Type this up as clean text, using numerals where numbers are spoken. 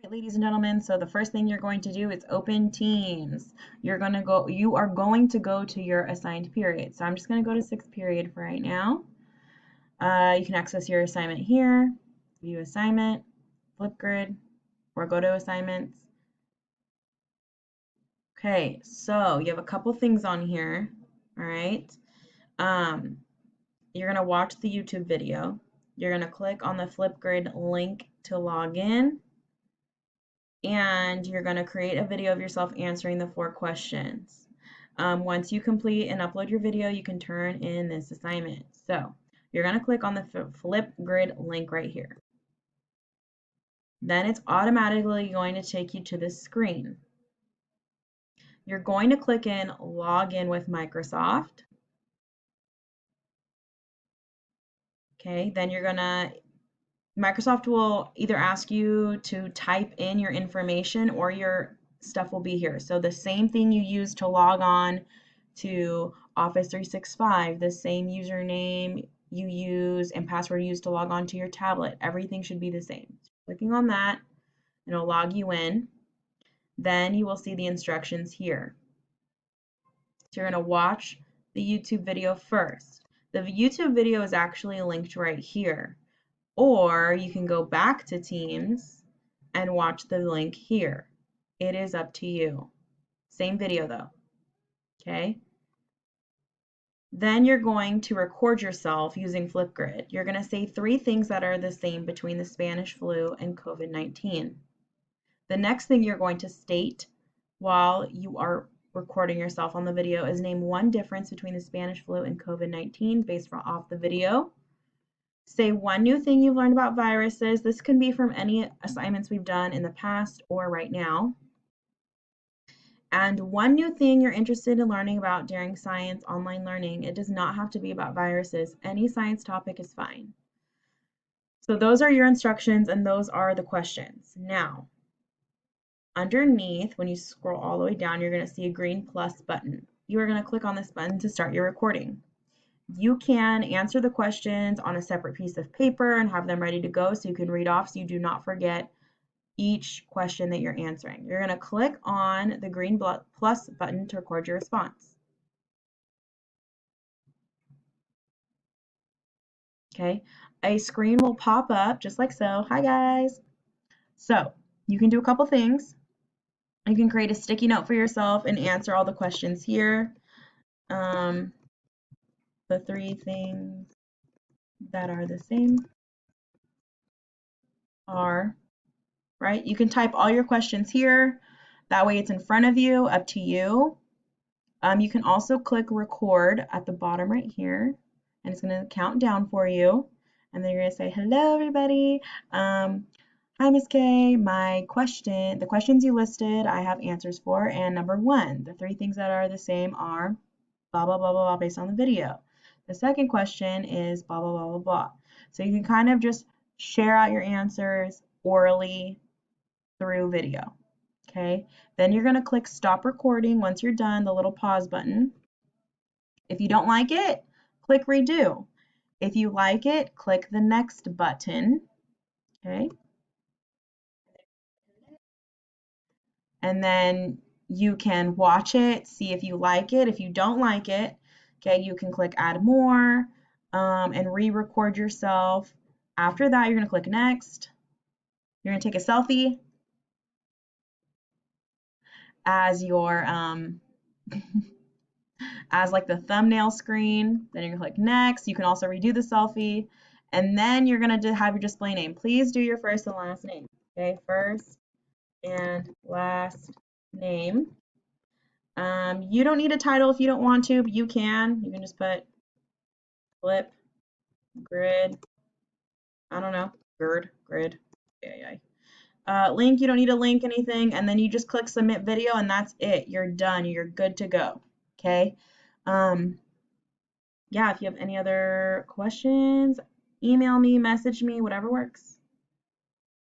right, ladies and gentlemen, so the first thing you're going to do is open Teams. You are going to go to your assigned period. So I'm just going to go to 6th period for right now. You can access your assignment here, view assignment, FlipGrid, or go to assignments. Okay, so you have a couple things on here, all right? You're gonna watch the YouTube video. You're gonna click on the FlipGrid link to log in, and you're gonna create a video of yourself answering the 4 questions. Once you complete and upload your video, you can turn in this assignment. So you're gonna click on the FlipGrid link right here. Then it's automatically going to take you to this screen. You're going to click in Log in with Microsoft. Okay, then Microsoft will either ask you to type in your information or your stuff will be here. So the same thing you use to log on to Office 365, the same username you use and password you use to log on to your tablet, everything should be the same. Clicking on that, it'll log you in. Then you will see the instructions here. So you're going to watch the YouTube video first. The YouTube video is actually linked right here. Or you can go back to Teams and watch the link here. It is up to you. Same video though. Okay? Then you're going to record yourself using FlipGrid. You're going to say 3 things that are the same between the Spanish flu and COVID-19. The next thing you're going to state while you are recording yourself on the video is name 1 difference between the Spanish flu and COVID-19 based off the video. Say 1 new thing you've learned about viruses. This can be from any assignments we've done in the past or right now. And 1 new thing you're interested in learning about during science online learning. It does not have to be about viruses. Any science topic is fine. So those are your instructions and those are the questions. Now, underneath, when you scroll all the way down, you're going to see a green plus button. You are going to click on this button to start your recording. You can answer the questions on a separate piece of paper and have them ready to go so you can read off so you do not forget each question that you're answering. You're going to click on the green plus button to record your response. Okay, a screen will pop up just like so. Hi guys. So you can do a couple things. You can create a sticky note for yourself and answer all the questions here. The 3 things that are the same are, right? You can type all your questions here. That way it's in front of you, up to you. You can also click record at the bottom right here, and it's going to count down for you. And then you're going to say, hello, everybody. Hi, Ms. K. The questions you listed, I have answers for. And number 1, the 3 things that are the same are blah, blah, blah, blah, blah, based on the video. The second question is blah, blah, blah, blah, blah. So you can kind of just share out your answers orally through video. Okay, then you're going to click stop recording once you're done, the little pause button. If you don't like it, click redo. If you like it, click the next button. Okay. And then you can watch it, see if you like it. If you don't like it, okay, you can click add more and re-record yourself. After that, you're going to click next. You're going to take a selfie as your as like the thumbnail screen. Then you're gonna click next. You can also redo the selfie, and then you're gonna have your display name. Please do your first and last name. Okay, first and last name. You don't need a title if you don't want to, but you can. You can just put FlipGrid. I don't know, grid. Link, you don't need to link anything, and then you just click submit video and that's it. You're done. You're good to go. Okay. Yeah, if you have any other questions, email me, message me, whatever works.